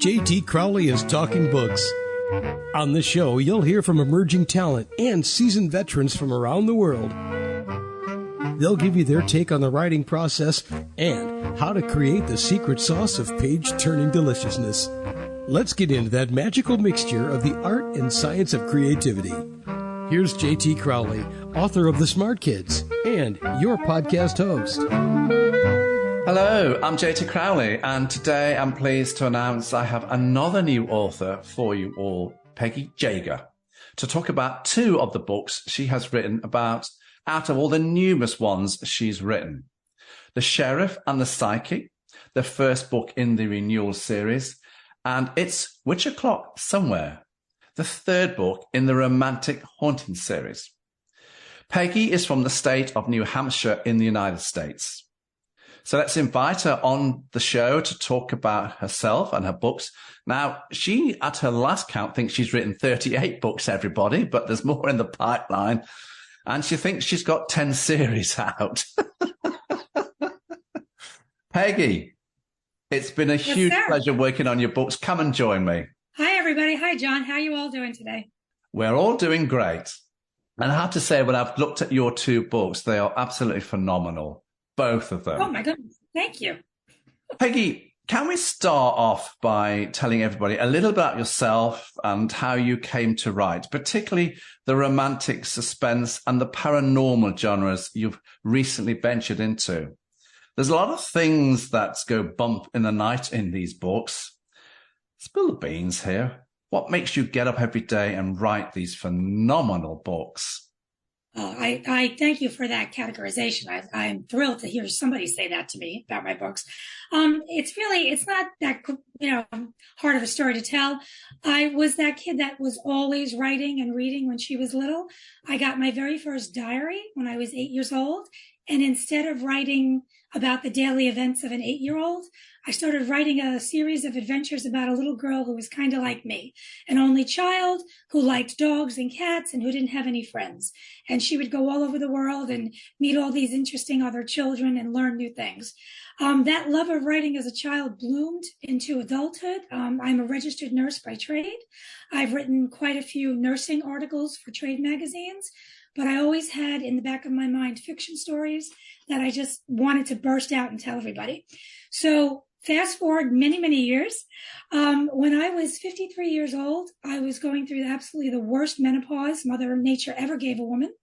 JT Crowley is Talking Books. On the show, you'll hear from emerging talent and seasoned veterans from around the world. They'll give you their take on the writing process and how to create the secret sauce of page-turning deliciousness. Let's get into that magical mixture of the art and science of creativity. Here's JT Crowley, author of The Smart Kids, and your podcast host. Hello, I'm JT Crowley, and today I'm pleased to announce I have another new author for you all, Peggy Jaeger, to talk about two of the books she has written about out of all the numerous ones she's written. The Sheriff and the Psychic, the first book in the Renewal series, and It's Witch O'Clock Somewhere, the third book in the Romantic Haunting series. Peggy is from the state of New Hampshire in the United States. So let's invite her on the show to talk about herself and her books. Now, she, at her last count, thinks she's written 38 books, everybody, but there's more in the pipeline. And she thinks she's got 10 series out. Peggy, it's been a huge pleasure working on your books. Come and join me. Hi, everybody. Hi, John. How are you all doing today? We're all doing great. And I have to say, when I've looked at your two books, they are absolutely phenomenal. Both of them. Oh, my goodness. Thank you. Peggy, can we start off by telling everybody a little about yourself and how you came to write, particularly the romantic, suspense and the paranormal genres you've recently ventured into? There's a lot of things that go bump in the night in these books. Spill the beans here. What makes you get up every day and write these phenomenal books? I thank you for that categorization. I'm thrilled to hear somebody say that to me about my books. It's not that, hard of a story to tell. I was that kid that was always writing and reading when she was little. I got my very first diary when I was 8 years old. And instead of writing about the daily events of an 8-year-old, I started writing a series of adventures about a little girl who was kind of like me, an only child who liked dogs and cats and who didn't have any friends. And she would go all over the world and meet all these interesting other children and learn new things. That love of writing as a child bloomed into adulthood. I'm a registered nurse by trade. I've written quite a few nursing articles for trade magazines, but I always had in the back of my mind fiction stories that I just wanted to burst out and tell everybody. So fast forward many, many years. When I was 53 years old, I was going through absolutely the worst menopause Mother Nature ever gave a woman.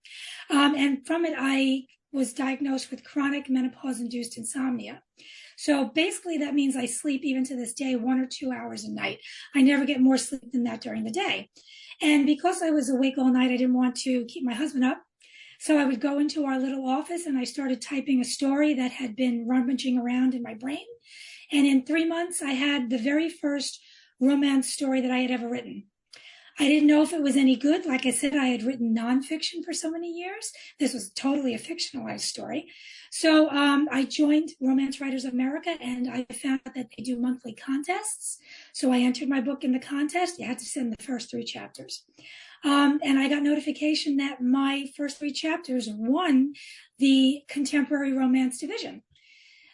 And from it, I was diagnosed with chronic menopause-induced insomnia. So basically that means I sleep even to this day 1 or 2 hours a night. I never get more sleep than that during the day. And because I was awake all night, I didn't want to keep my husband up. So I would go into our little office and I started typing a story that had been rummaging around in my brain. And in 3 months, I had the very first romance story that I had ever written. I didn't know if it was any good. Like I said, I had written nonfiction for so many years. This was totally a fictionalized story. So I joined Romance Writers America, and I found out that they do monthly contests. So I entered my book in the contest. You had to send the first 3 chapters. And I got notification that my first 3 chapters won the contemporary romance division.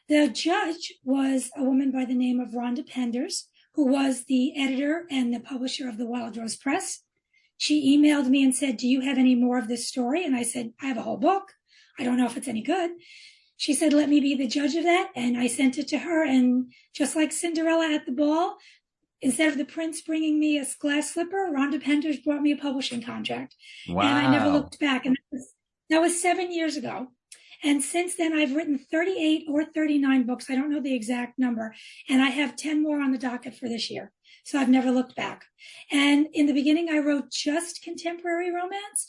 The judge was a woman by the name of Rhonda Penders, who was the editor and the publisher of the Wild Rose Press. She emailed me and said, "Do you have any more of this story?" And I said, "I have a whole book. I don't know if it's any good." She said, "Let me be the judge of that." And I sent it to her. And just like Cinderella at the ball, instead of the prince bringing me a glass slipper, Rhonda Penders brought me a publishing contract. Wow. And I never looked back. And that was 7 years ago. And since then, I've written 38 or 39 books. I don't know the exact number. And I have 10 more on the docket for this year. So I've never looked back. And in the beginning, I wrote just contemporary romance.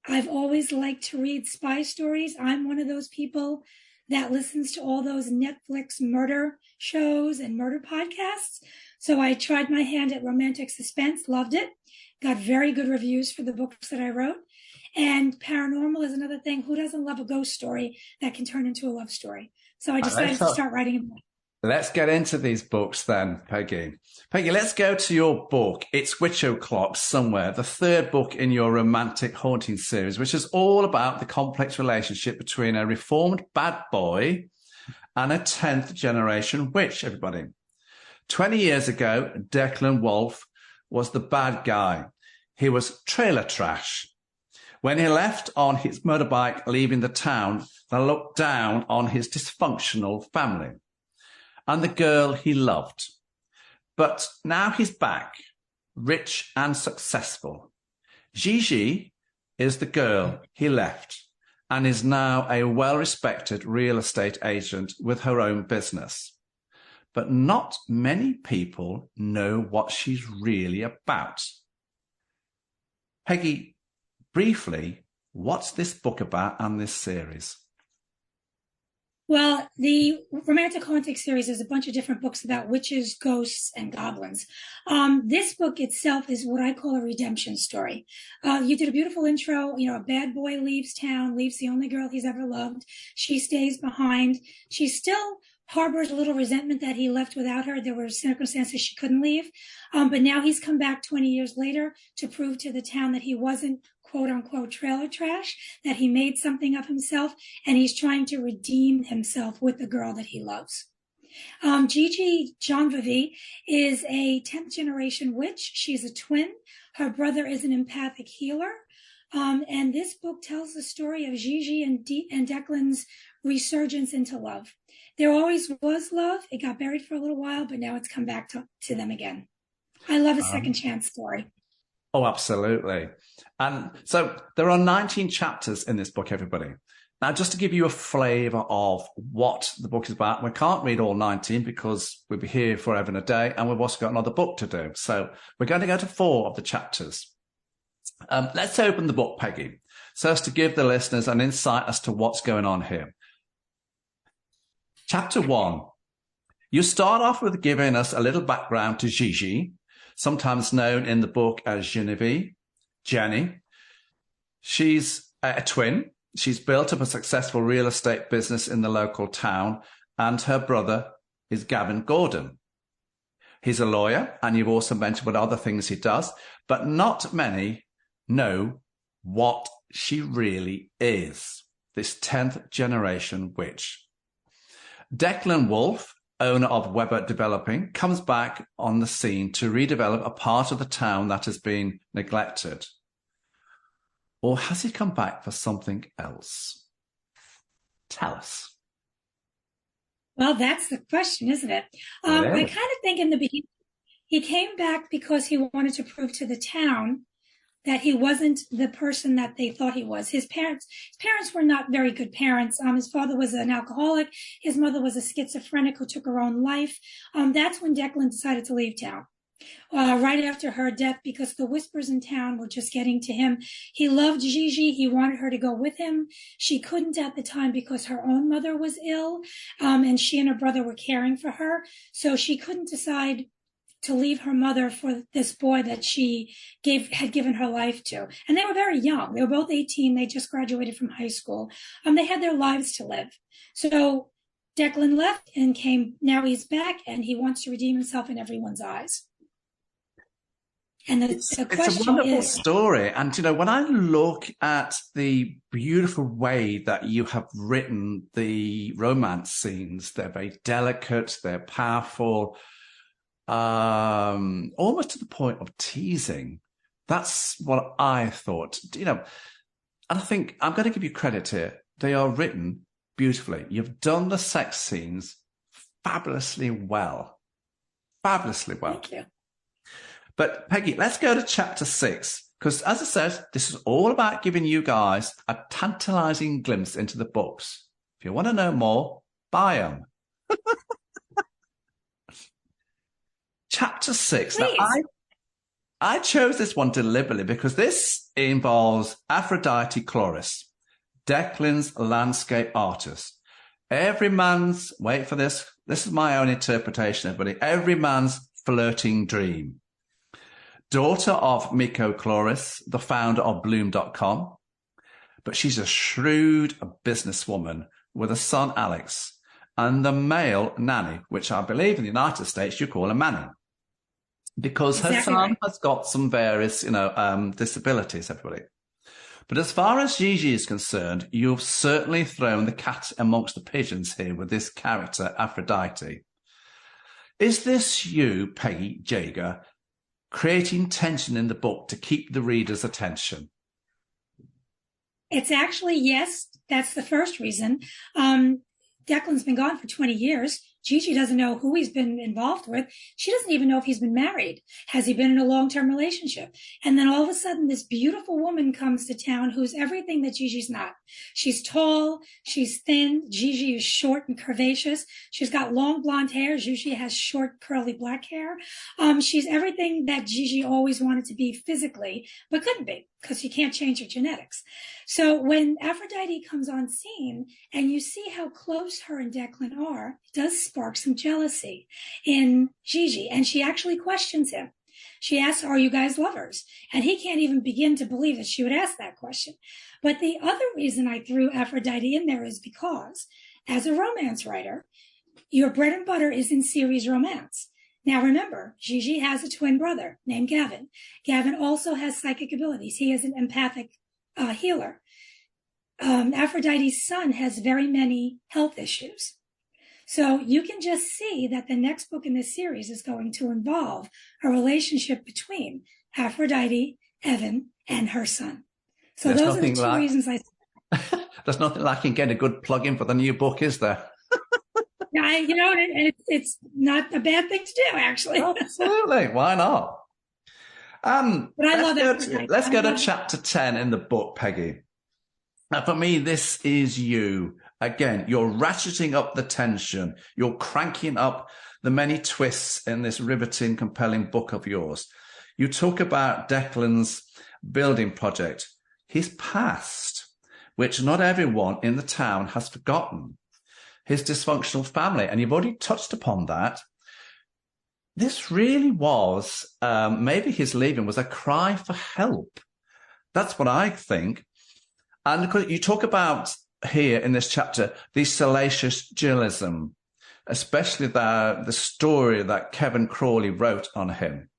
I've always liked to read spy stories. I'm one of those people that listens to all those Netflix murder shows and murder podcasts. So I tried my hand at romantic suspense, loved it, got very good reviews for the books that I wrote. And paranormal is another thing. Who doesn't love a ghost story that can turn into a love story? So I decided to start writing about it. Let's get into these books then, Peggy. Peggy, let's go to your book, It's Witch O'Clock Somewhere, the third book in your Romantic Haunting series, which is all about the complex relationship between a reformed bad boy and a 10th generation witch, everybody. 20 years ago, Declan Wolfe was the bad guy. He was trailer trash. When he left on his motorbike leaving the town, they looked down on his dysfunctional family and the girl he loved. But now he's back, rich and successful. Gigi is the girl he left and is now a well-respected real estate agent with her own business. But not many people know what she's really about. Peggy, briefly, what's this book about and this series? Well, the Romantic Haunting series is a bunch of different books about witches, ghosts, and goblins. This book itself is what I call a redemption story. You did a beautiful intro. You know, a bad boy leaves town, leaves the only girl he's ever loved. She stays behind. She still harbors a little resentment that he left without her. There were circumstances she couldn't leave. But now he's come back 20 years later to prove to the town that he wasn't quote unquote trailer trash, that he made something of himself, and he's trying to redeem himself with the girl that he loves. Gigi Janvivi is a 10th generation witch. She's a twin. Her brother is an empathic healer. And this book tells the story of Gigi and Declan's resurgence into love. There always was love. It got buried for a little while, but now it's come back to them again. I love a second chance story. Oh, absolutely. And so there are 19 chapters in this book, everybody. Now, just to give you a flavour of what the book is about, we can't read all 19 because we'll be here forever and a day, and we've also got another book to do. So we're going to go to 4 of the chapters. Let's open the book, Peggy, so as to give the listeners an insight as to what's going on here. Chapter 1. You start off with giving us a little background to Gigi, sometimes known in the book as Genevieve, Jenny. She's a twin. She's built up a successful real estate business in the local town, and her brother is Gavin Gordon. He's a lawyer, and you've also mentioned what other things he does, but not many know what she really is, this 10th generation witch. Declan Wolfe, owner of Weber Developing, comes back on the scene to redevelop a part of the town that has been neglected. Or has he come back for something else? Tell us. Well, that's the question, isn't it? I kind of think in the beginning, he came back because he wanted to prove to the town that he wasn't the person that they thought he was. His parents were not very good parents. His father was an alcoholic. His mother was a schizophrenic who took her own life. That's when Declan decided to leave town. Right after her death, because the whispers in town were just getting to him. He loved Gigi. He wanted her to go with him. She couldn't at the time because her own mother was ill, and she and her brother were caring for her. So she couldn't decide to leave her mother for this boy that she had given her life to. And they were very young. They were both 18. They just graduated from high school. They had their lives to live. So Declan left and came. Now he's back, and he wants to redeem himself in everyone's eyes. And the question it's a wonderful story. And, you know, when I look at the beautiful way that you have written the romance scenes, they're very delicate, they're powerful, almost to the point of teasing. That's what I thought, you know, and I think I'm going to give you credit here. They are written beautifully. You've done the sex scenes fabulously well. Fabulously well. Thank you. But Peggy, let's go to chapter 6, because as I said, this is all about giving you guys a tantalizing glimpse into the books. If you want to know more, buy them. Chapter 6. Now, I chose this one deliberately because this involves Aphrodite Chloris, Declan's landscape artist. Every man's, wait for this is my own interpretation, everybody, every man's flirting dream. Daughter of Miko Chloris, the founder of Bloom.com, but she's a shrewd businesswoman with a son, Alex, and the male nanny, which I believe in the United States you call a manny, because her son has got some various, disabilities, everybody. But as far as Gigi is concerned, you've certainly thrown the cat amongst the pigeons here with this character, Aphrodite. Is this you, Peggy Jaeger, creating tension in the book to keep the reader's attention? It's actually, yes, that's the first reason. Declan's been gone for 20 years. Gigi doesn't know who he's been involved with. She doesn't even know if he's been married. Has he been in a long-term relationship? And then all of a sudden, this beautiful woman comes to town who's everything that Gigi's not. She's tall, she's thin. Gigi is short and curvaceous. She's got long blonde hair. Gigi has short, curly black hair. She's everything that Gigi always wanted to be physically, but couldn't be because she can't change her genetics. So when Aphrodite comes on scene and you see how close her and Declan are, it does spark some jealousy in Gigi. And she actually questions him. She asks, are you guys lovers? And he can't even begin to believe that she would ask that question. But the other reason I threw Aphrodite in there is because as a romance writer, your bread and butter is in series romance. Now, remember, Gigi has a twin brother named Gavin. Gavin also has psychic abilities. He is an empathic healer. Aphrodite's son has very many health issues. So you can just see that the next book in this series is going to involve a relationship between Aphrodite, Evan, and her son. So those are the two reasons I said. There's nothing like you get a good plug-in for the new book, is there? It's not a bad thing to do, actually. Absolutely. Why not? But I love that. Let's go to chapter 10 in the book, Peggy. Now, for me, this is you. Again, you're ratcheting up the tension. You're cranking up the many twists in this riveting, compelling book of yours. You talk about Declan's building project, his past, which not everyone in the town has forgotten. His dysfunctional family, and you've already touched upon that. This really was, maybe his leaving was a cry for help. That's what I think. And you talk about here in this chapter, the salacious dualism, especially the story that Kevin Crawley wrote on him.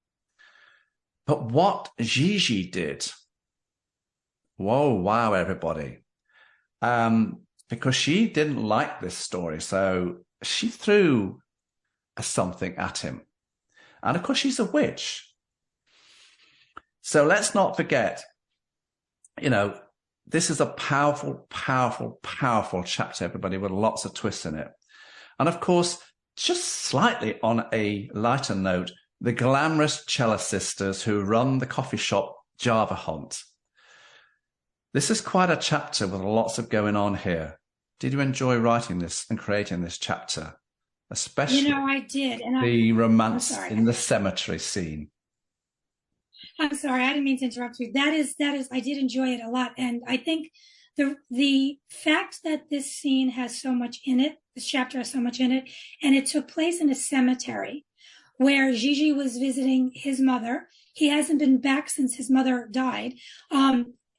But what Gigi did, whoa, wow, everybody. Because she didn't like this story. So she threw something at him. And of course, she's a witch. So let's not forget, this is a powerful, powerful, powerful chapter, everybody, with lots of twists in it. And of course, just slightly on a lighter note, the glamorous cello sisters who run the coffee shop Java Hunt. This is quite a chapter with lots of going on here. Did you enjoy writing this and creating this chapter? Especially I did. And the romance in the cemetery scene. I'm sorry, I didn't mean to interrupt you. That is, I did enjoy it a lot. And I think the fact that this scene has so much in it, this chapter has so much in it, and it took place in a cemetery where Gigi was visiting his mother. He hasn't been back since his mother died.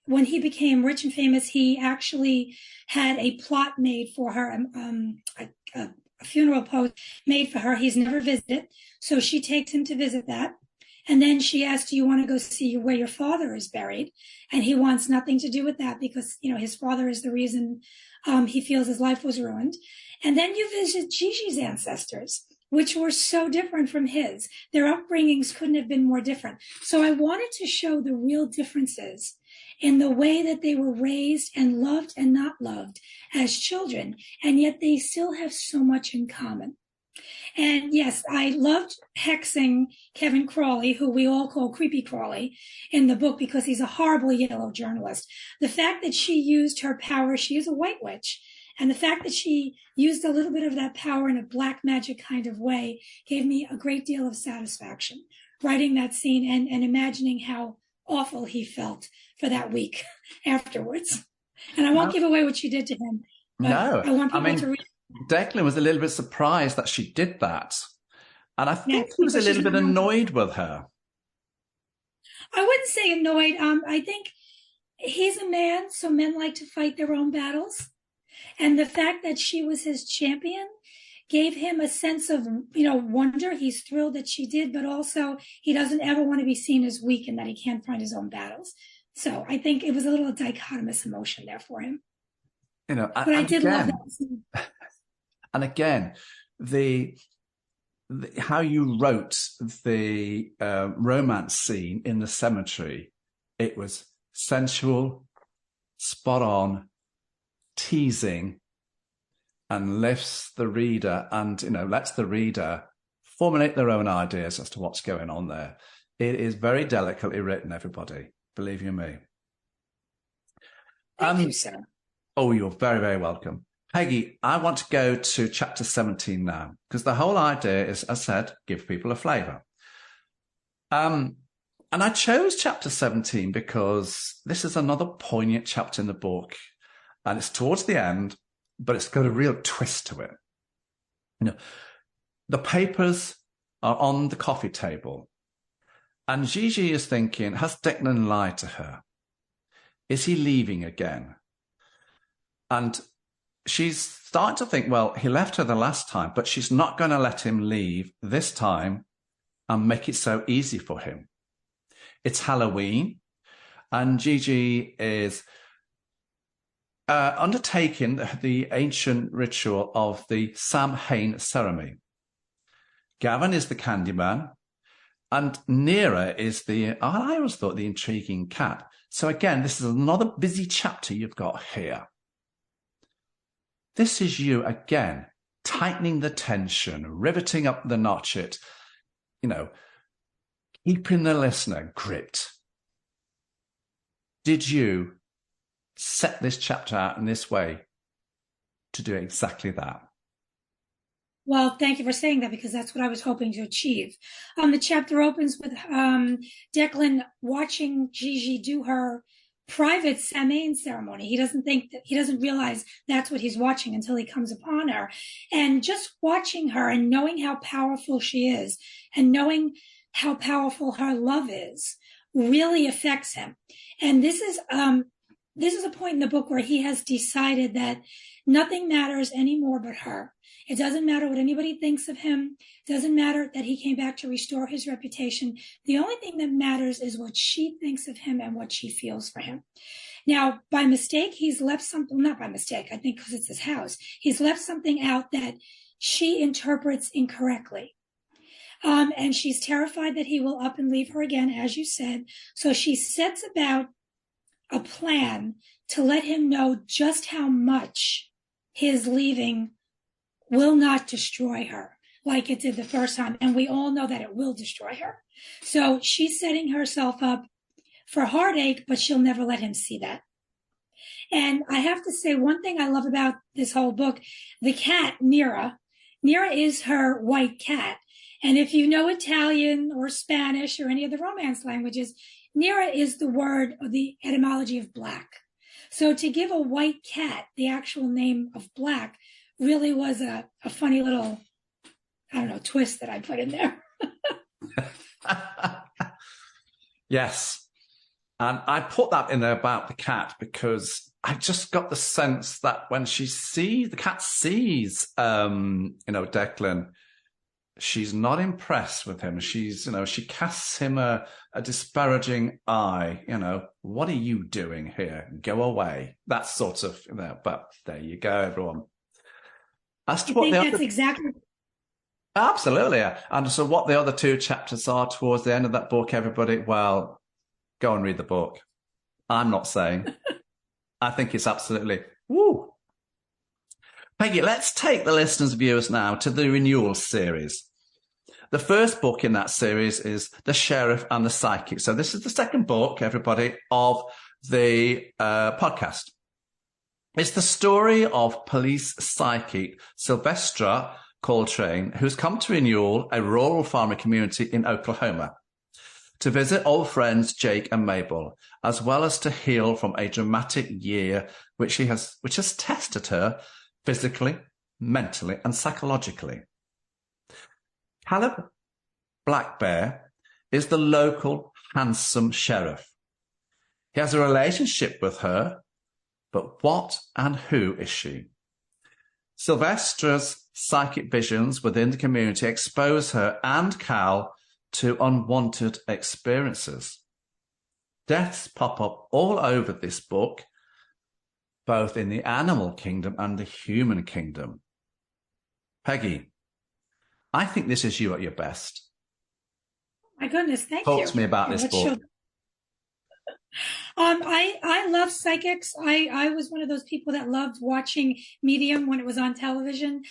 When he became rich and famous, he actually had a plot made for her, a funeral post made for her. He's never visited. So she takes him to visit that. And then she asks, do you want to go see where your father is buried? And he wants nothing to do with that because, his father is the reason he feels his life was ruined. And then you visit Gigi's ancestors, which were so different from his. Their upbringings couldn't have been more different. So I wanted to show the real differences in the way that they were raised and loved and not loved as children, and yet they still have so much in common. And yes, I loved hexing Kevin Crawley, who we all call Creepy Crawley, in the book because he's a horrible yellow journalist. The fact that she used her power, she is a white witch, and the fact that she used a little bit of that power in a black magic kind of way gave me a great deal of satisfaction, writing that scene and imagining how awful he felt for that week afterwards. And I won't give away what she did to him. No, I want people to read. Declan was a little bit surprised that she did that. And I think he was a little bit annoyed with her. I wouldn't say annoyed. I think he's a man, so men like to fight their own battles. And the fact that she was his champion gave him a sense of, wonder. He's thrilled that she did, but also he doesn't ever want to be seen as weak and that he can't find his own battles. So I think it was a little dichotomous emotion there for him. But I did love that scene. And again, the how you wrote the romance scene in the cemetery. It was sensual, spot on, teasing, and lifts the reader and, lets the reader formulate their own ideas as to what's going on there. It is very delicately written, everybody. Believe you me. Thank you, sir. Oh, you're very, very welcome. Peggy, I want to go to chapter 17 now, because the whole idea is, as I said, give people a flavour. And I chose chapter 17 because this is another poignant chapter in the book, and it's towards the end, but it's got a real twist to it. The papers are on the coffee table, and Gigi is thinking, has Declan lied to her? Is he leaving again? And she's starting to think, well, he left her the last time, but she's not going to let him leave this time and make it so easy for him. It's Halloween, and Gigi is undertaking the ancient ritual of the Samhain ceremony. Gavin is the Candyman, and Nera is I always thought, the intriguing cat. So again, this is another busy chapter you've got here. This is you again, tightening the tension, riveting up the notchet, keeping the listener gripped. Did you set this chapter out in this way to do exactly that? Well, thank you for saying that, because that's what I was hoping to achieve. The chapter opens with Declan watching Gigi do her private Samhain ceremony. He doesn't realize that's what he's watching until he comes upon her. And just watching her and knowing how powerful she is and knowing how powerful her love is really affects him. And this is a point in the book where he has decided that nothing matters anymore but her. It doesn't matter what anybody thinks of him. It doesn't matter that he came back to restore his reputation. The only thing that matters is what she thinks of him and what she feels for him. Now, by mistake, he's left something, not by mistake, I think because it's his house, he's left something out that she interprets incorrectly. And she's terrified that he will up and leave her again, as you said. So she sets about a plan to let him know just how much his leaving will not destroy her like it did the first time. And we all know that it will destroy her. So she's setting herself up for heartache, but she'll never let him see that. And I have to say, one thing I love about this whole book, the cat, Nera is her white cat. And if you know Italian or Spanish or any of the Romance languages, Nera is the word or the etymology of black. So to give a white cat the actual name of black really was a funny little, twist that I put in there. Yes. And I put that in there about the cat because I just got the sense that when the cat sees, Declan, she's not impressed with him. She casts him a disparaging eye, what are you doing here? Go away. That sort of, but there you go, everyone. As to what that's exactly. Absolutely. And so what the other two chapters are towards the end of that book, everybody, well, go and read the book. I'm not saying. I think it's absolutely, woo. Peggy, let's take the listeners' viewers now to the Renewal series. The first book in that series is The Sheriff and the Psychic. So this is the second book, everybody, of the podcast. It's the story of police psychic Sylvestra Coltrane, who's come to Renewal, a rural farming community in Oklahoma, to visit old friends Jake and Mabel, as well as to heal from a dramatic year which has tested her physically, mentally, and psychologically. Caleb Blackbear is the local handsome sheriff. He has a relationship with her, but what and who is she? Sylvestra's psychic visions within the community expose her and Cal to unwanted experiences. Deaths pop up all over this book, both in the animal kingdom and the human kingdom. Peggy, I think this is you at your best. My goodness, thank you. Talk to me about this book. I love psychics. I was one of those people that loved watching Medium when it was on television.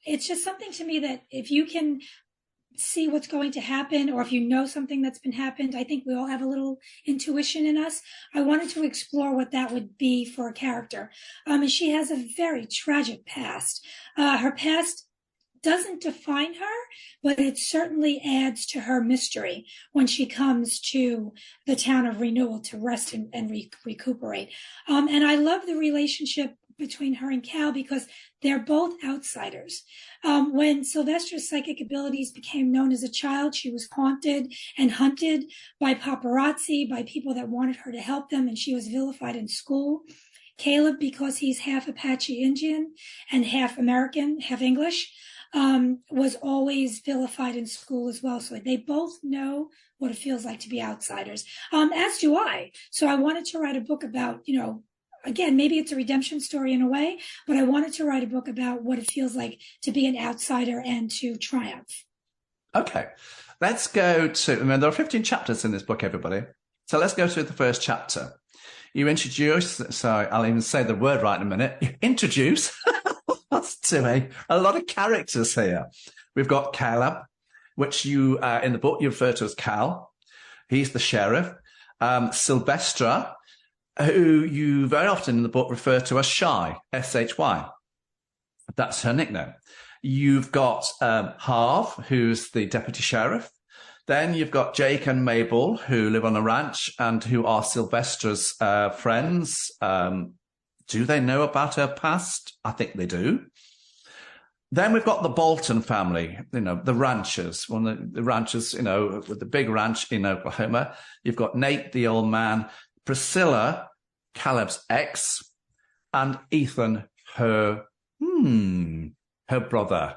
It's just something to me that if you can see what's going to happen, or if you know something that's been happened, I think we all have a little intuition in us. I wanted to explore what that would be for a character. And she has a very tragic past. Her past doesn't define her, but it certainly adds to her mystery when she comes to the town of Renewal to rest and recuperate. And I love the relationship between her and Cal because they're both outsiders. When Sylvestra's psychic abilities became known as a child, she was haunted and hunted by paparazzi, by people that wanted her to help them, and she was vilified in school. Caleb, because he's half Apache Indian and half American, half English, was always vilified in school as well. So they both know what it feels like to be outsiders, as do I. So I wanted to write a book about, again, maybe it's a redemption story in a way, but I wanted to write a book about what it feels like to be an outsider and to triumph. Okay, let's go to, there are 15 chapters in this book, everybody. So let's go to the first chapter. You introduce, sorry, I'll even say the word right in a minute. You introduce to a lot of characters here. We've got Caleb, which you, in the book, you refer to as Cal. He's the sheriff. Sylvestra, who you very often in the book refer to as Shy, S-H-Y. That's her nickname. You've got Harv, who's the deputy sheriff. Then you've got Jake and Mabel, who live on a ranch and who are Sylvestra's friends. Do they know about her past? I think they do. Then we've got the Bolton family, the ranchers, one of the ranchers, with the big ranch in Oklahoma. You've got Nate, the old man, Priscilla, Caleb's ex, and Ethan, her brother,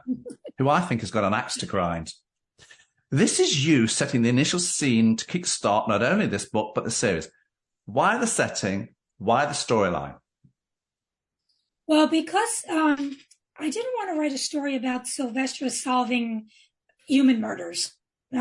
who I think has got an axe to grind. This is you setting the initial scene to kickstart not only this book, but the series. Why the setting? Why the storyline? Well, because I didn't want to write a story about Sylvestra solving human murders.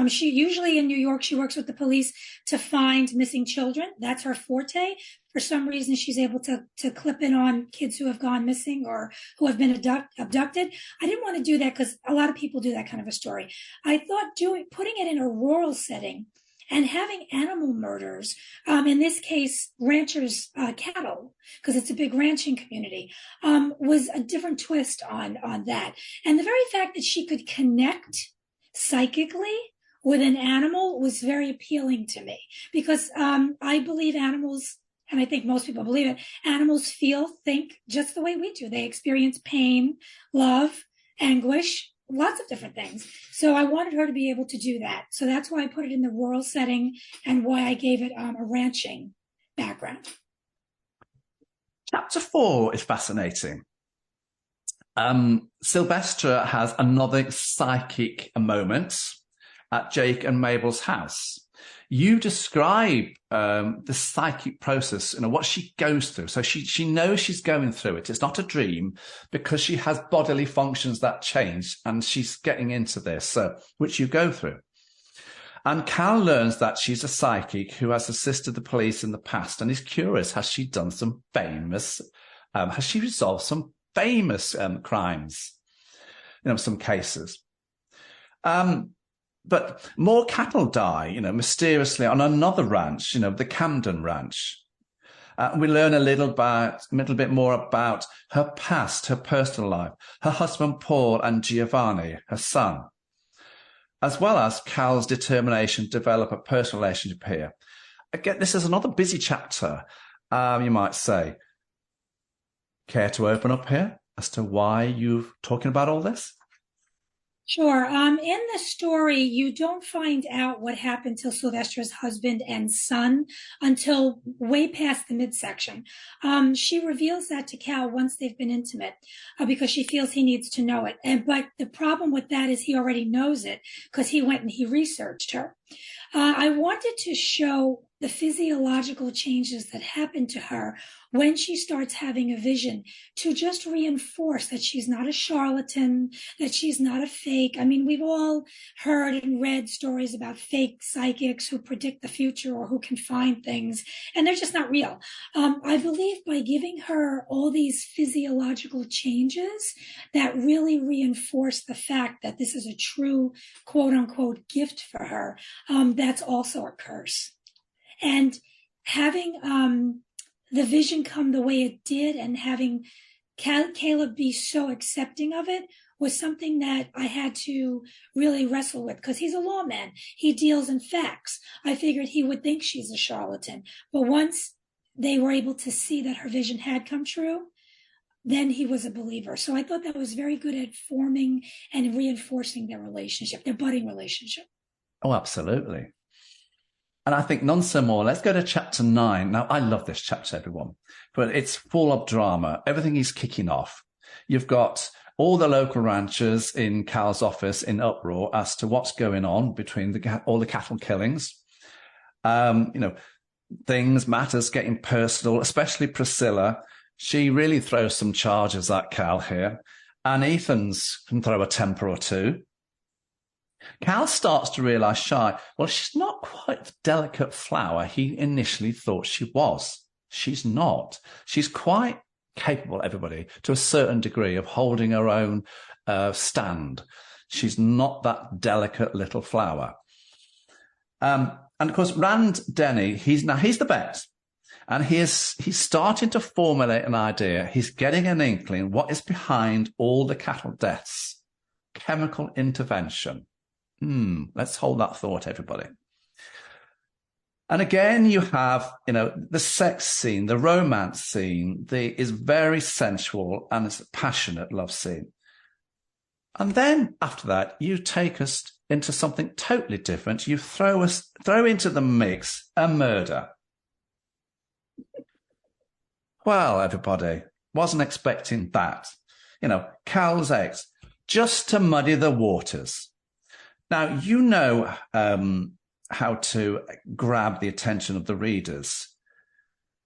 She usually in New York, she works with the police to find missing children. That's her forte. For some reason, she's able to clip in on kids who have gone missing or who have been abducted. I didn't want to do that because a lot of people do that kind of a story. I thought putting it in a rural setting and having animal murders, in this case, ranchers' cattle, because it's a big ranching community, was a different twist on that. And the very fact that she could connect psychically with an animal was very appealing to me because I believe animals, and I think most people believe it, animals feel, think just the way we do. They experience pain, love, anguish, lots of different things. So I wanted her to be able to do that. So that's why I put it in the rural setting and why I gave it a ranching background. Chapter 4 is fascinating. Sylvestra has another psychic moment at Jake and Mabel's house. You describe the psychic process, what she goes through. So she knows she's going through it. It's not a dream because she has bodily functions that change and she's getting into this, which you go through. And Cal learns that she's a psychic who has assisted the police in the past and is curious, has she resolved some famous crimes, some cases. But more cattle die, mysteriously on another ranch, the Camden Ranch. We learn a little bit more about her past, her personal life, her husband Paul and Giovanni, her son, as well as Cal's determination to develop a personal relationship here. Again, this is another busy chapter, you might say. Care to open up here as to why you're talking about all this? Sure. In the story, you don't find out what happened to Sylvestra's husband and son until way past the midsection. She reveals that to Cal once they've been intimate because she feels he needs to know it. But the problem with that is he already knows it because he went and he researched her. I wanted to show the physiological changes that happen to her when she starts having a vision, to just reinforce that she's not a charlatan, that she's not a fake. I mean, we've all heard and read stories about fake psychics who predict the future or who can find things, and they're just not real. I believe by giving her all these physiological changes that really reinforce the fact that this is a true quote unquote gift for her, that's also a curse. And having the vision come the way it did, and having Caleb be so accepting of it, was something that I had to really wrestle with, because he's a lawman. He deals in facts. I figured he would think she's a charlatan. But once they were able to see that her vision had come true, then he was a believer. So I thought that was very good at forming and reinforcing their relationship, their budding relationship. Oh, absolutely. And I think none so more. Let's go to chapter 9. Now, I love this chapter, everyone, but it's full of drama. Everything is kicking off. You've got all the local ranchers in Cal's office in uproar as to what's going on between all the cattle killings. Matters getting personal, especially Priscilla. She really throws some charges at Cal here. And Ethan's can throw a temper or two. Cal starts to realize she's not quite the delicate flower he initially thought she was. She's not. She's quite capable, everybody, to a certain degree, of holding her own stand. She's not that delicate little flower. And of course, Rand Denny, he's the best. And he's starting to formulate an idea. He's getting an inkling what is behind all the cattle deaths. Chemical intervention. Let's hold that thought, everybody. And again, you have, the sex scene, the romance scene, is very sensual, and it's a passionate love scene. And then after that, you take us into something totally different. You throw into the mix a murder. Well, everybody, wasn't expecting that. Cal's ex, just to muddy the waters. Now, how to grab the attention of the readers.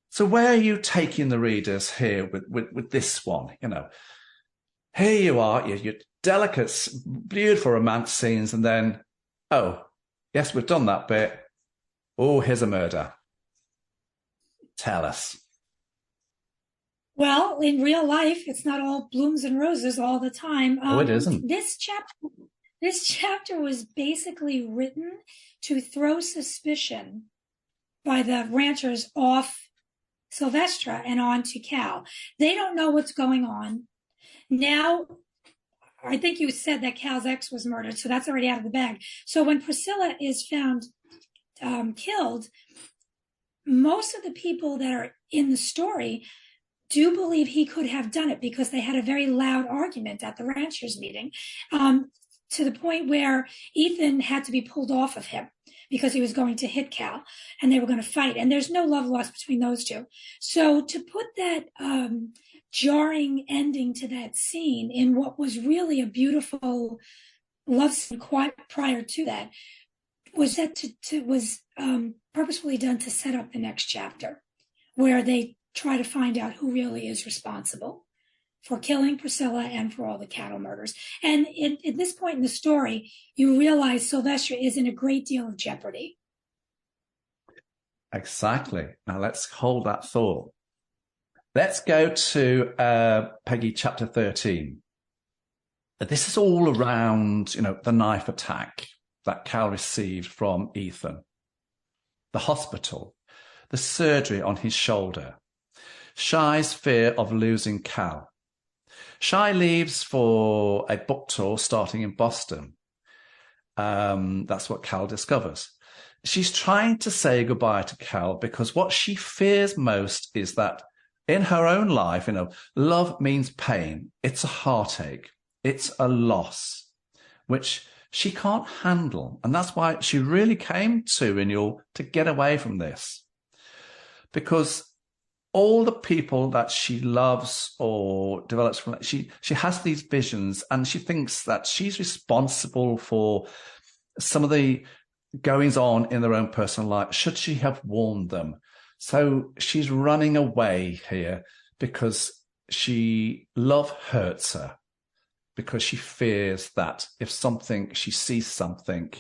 So where are you taking the readers here with this one? Here you are, your delicate, beautiful romance scenes, and then, oh, yes, we've done that bit. Oh, here's a murder. Tell us. Well, in real life, it's not all blooms and roses all the time. It isn't. This chapter was basically written to throw suspicion by the ranchers off Sylvestra and on to Cal. They don't know what's going on. Now, I think you said that Cal's ex was murdered, so that's already out of the bag. So when Priscilla is found killed, most of the people that are in the story do believe he could have done it, because they had a very loud argument at the ranchers meeting, to the point where Ethan had to be pulled off of him because he was going to hit Cal, and they were going to fight. And there's no love lost between those two. So to put that jarring ending to that scene in what was really a beautiful love scene quite prior to that was purposefully done to set up the next chapter, where they try to find out who really is responsible for killing Priscilla and for all the cattle murders. And at this point in the story, you realize Sylvestra is in a great deal of jeopardy. Exactly. Now let's hold that thought. Let's go to Peggy chapter 13. This is all around, the knife attack that Cal received from Ethan, the hospital, the surgery on his shoulder, Shy's fear of losing Cal. Shy leaves for a book tour starting in Boston. That's what Cal discovers. She's trying to say goodbye to Cal because what she fears most is that in her own life, love means pain. It's a heartache. It's a loss, which she can't handle. And that's why she really came to Renewal to get away from this. Because all the people that she loves or develops from, she has these visions, and she thinks that she's responsible for some of the goings on in their own personal life. Should she have warned them? So she's running away here because love hurts her, because she fears that if she sees something,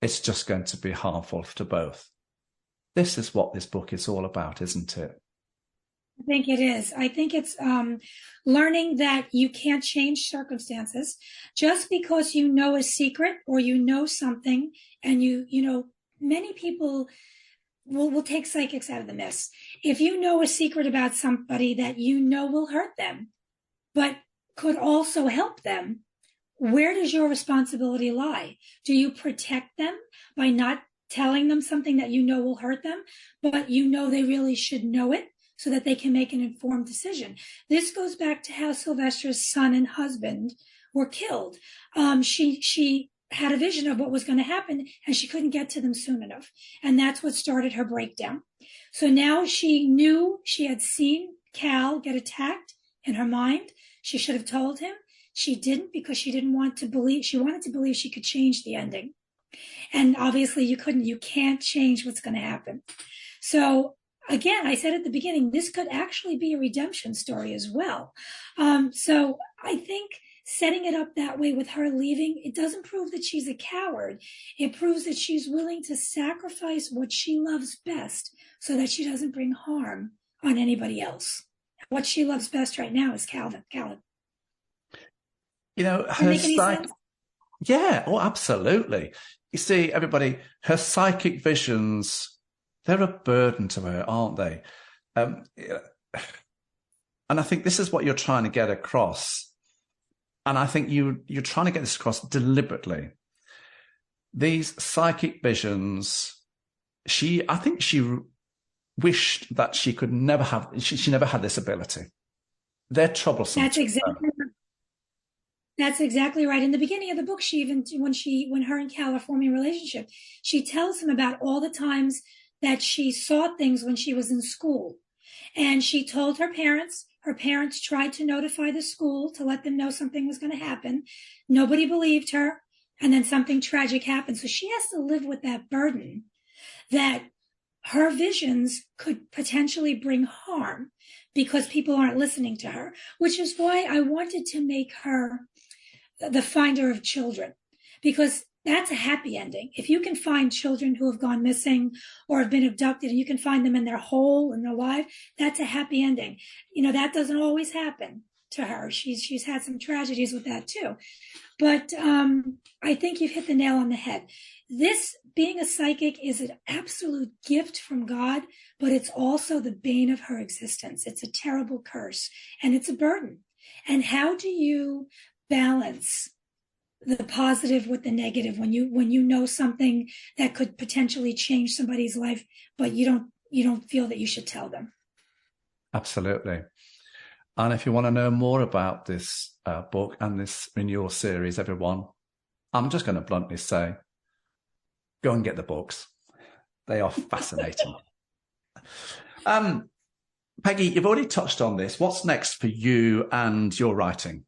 it's just going to be harmful to both. This is what this book is all about, isn't it? I think it is. I think it's learning that you can't change circumstances just because you know a secret or you know something, and many people will take psychics out of the mess. If you know a secret about somebody that you know will hurt them, but could also help them, where does your responsibility lie? Do you protect them by not telling them something that you know will hurt them, but you know they really should know it so that they can make an informed decision? This goes back to how Sylvester's son and husband were killed. She had a vision of what was going to happen, and she couldn't get to them soon enough. And that's what started her breakdown. So now she knew she had seen Cal get attacked in her mind. She should have told him. She didn't, because she didn't want to believe. She wanted to believe she could change the ending. And obviously you couldn't. You can't change what's going to happen. So again, I said at the beginning, this could actually be a redemption story as well. So I think setting it up that way with her leaving, it doesn't prove that she's a coward. It proves that she's willing to sacrifice what she loves best so that she doesn't bring harm on anybody else. What she loves best right now is Calvin. Her make any sense? Yeah, oh, absolutely. You see, everybody, her psychic visions, they're a burden to her, aren't they? And I think this is what you're trying to get across. And I think you're trying to get this across deliberately. These psychic visions, I think she wished that she could never have, she never had this ability. They're troublesome. That's exactly right. In the beginning of the book, when her and Cal are forming a relationship, she tells him about all the times that she saw things when she was in school. And she told her parents. Her parents tried to notify the school to let them know something was going to happen. Nobody believed her. And then something tragic happened. So she has to live with that burden that her visions could potentially bring harm because people aren't listening to her, which is why I wanted to make her the finder of children, because that's a happy ending. If you can find children who have gone missing or have been abducted and you can find them in their whole and they're alive, that's a happy ending. That doesn't always happen to her. She's had some tragedies with that too. But I think you've hit the nail on the head. This, being a psychic, is an absolute gift from God, but it's also the bane of her existence. It's a terrible curse, and it's a burden. And how do you balance the positive with the negative when you know something that could potentially change somebody's life, but you don't feel that you should tell them? Absolutely. And if you want to know more about this book and this renewal series, everyone, I'm just going to bluntly say, go and get the books. They are fascinating. Peggy, you've already touched on this. What's next for you and your writing?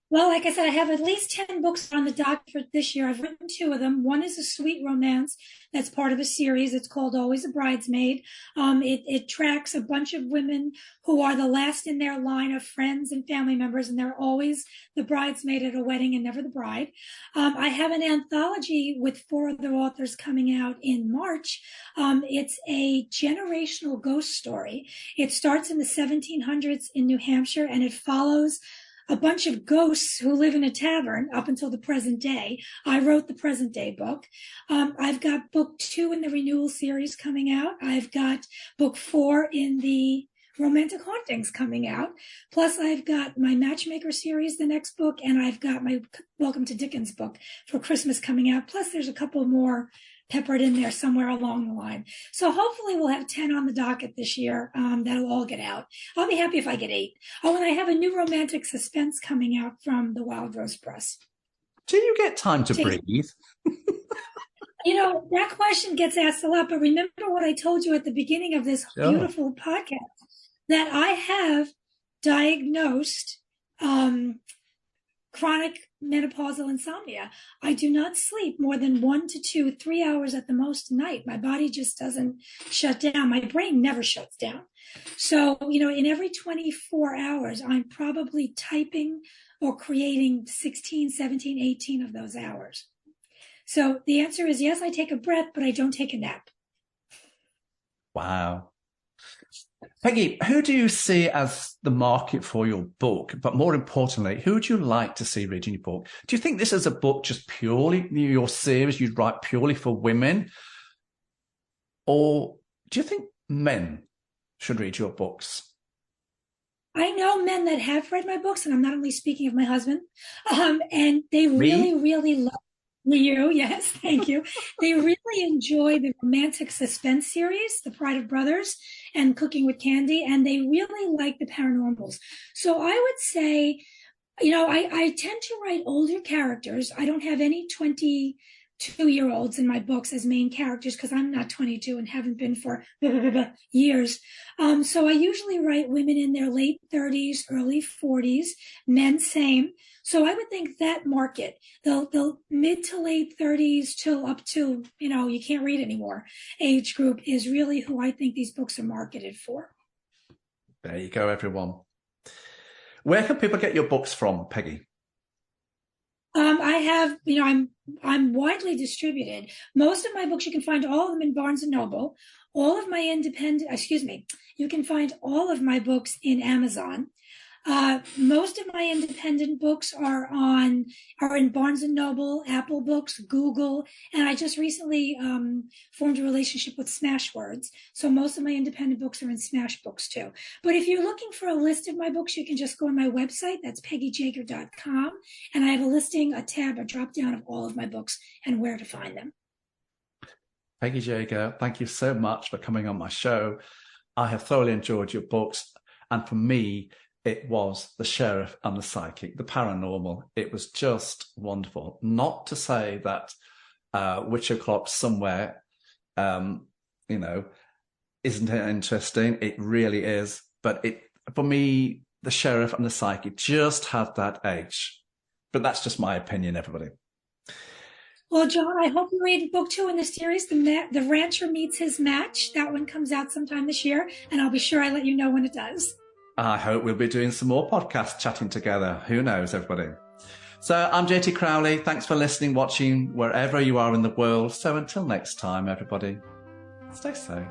Well, like I said, I have at least 10 books on the docket for this year. I've written 2 of them. One is a sweet romance that's part of a series. It's called Always a Bridesmaid. It tracks a bunch of women who are the last in their line of friends and family members, and they're always the bridesmaid at a wedding and never the bride. I have an anthology with 4 other authors coming out in March. It's a generational ghost story. It starts in the 1700s in New Hampshire, and it follows a bunch of ghosts who live in a tavern up until the present day. I wrote the present day book. I've got book 2 in the renewal series coming out. I've got book 4 in the romantic hauntings coming out. Plus I've got my matchmaker series, the next book, and I've got my Welcome to Dickens book for Christmas coming out. Plus there's a couple more peppered in there somewhere along the line. So hopefully we'll have 10 on the docket this year. That'll all get out. I'll be happy if I get 8. Oh, and I have a new romantic suspense coming out from the Wild Rose Press. Do you get time to breathe? That question gets asked a lot, but remember what I told you at the beginning of this beautiful podcast, that I have diagnosed chronic menopausal insomnia. I do not sleep more than 1 to 2, 3 hours at the most a night. My body just doesn't shut down. My brain never shuts down. So, in every 24 hours, I'm probably typing or creating 16, 17, 18 of those hours. So the answer is yes, I take a breath, but I don't take a nap. Wow. Peggy, who do you see as the market for your book? But more importantly, who would you like to see reading your book? Do you think this is a book just purely, your series you'd write purely for women? Or do you think men should read your books? I know men that have read my books, and I'm not only speaking of my husband, and they really, really love you. Yes, thank you. They really enjoy the romantic suspense series, The Pride of Brothers and Cooking with Candy, and they really like the paranormals. So I would say, I tend to write older characters. I don't have any 22-year-olds in my books as main characters because I'm not 22 and haven't been for years. So I usually write women in their late 30s, early 40s, men same. So I would think that market, the mid to late 30s till up to, you can't read anymore age group is really who I think these books are marketed for. There you go, everyone. Where can people get your books from, Peggy? I have, I'm widely distributed. Most of my books, you can find all of them in Barnes and Noble. You can find all of my books in Amazon. Most of my independent books are in Barnes and Noble, Apple Books, Google, and I just recently formed a relationship with Smashwords. So most of my independent books are in Smash Books too. But if you're looking for a list of my books, you can just go on my website. That's peggyjaeger.com, and I have a tab, a drop down of all of my books and where to find them. Peggy Jaeger, thank you so much for coming on my show. I have thoroughly enjoyed your books, and for me, it was The Sheriff and the Psychic, the paranormal. It was just wonderful. Not to say that Witch O'Clock Somewhere, isn't it interesting? It really is. But for me, The Sheriff and the Psychic just had that edge. But that's just my opinion, everybody. Well, John, I hope you read book 2 in the series, The Rancher Meets His Match. That one comes out sometime this year, and I'll be sure I let you know when it does. I hope we'll be doing some more podcasts chatting together. Who knows, everybody? So I'm JT Crowley. Thanks for listening, watching, wherever you are in the world. So until next time, everybody, stay safe.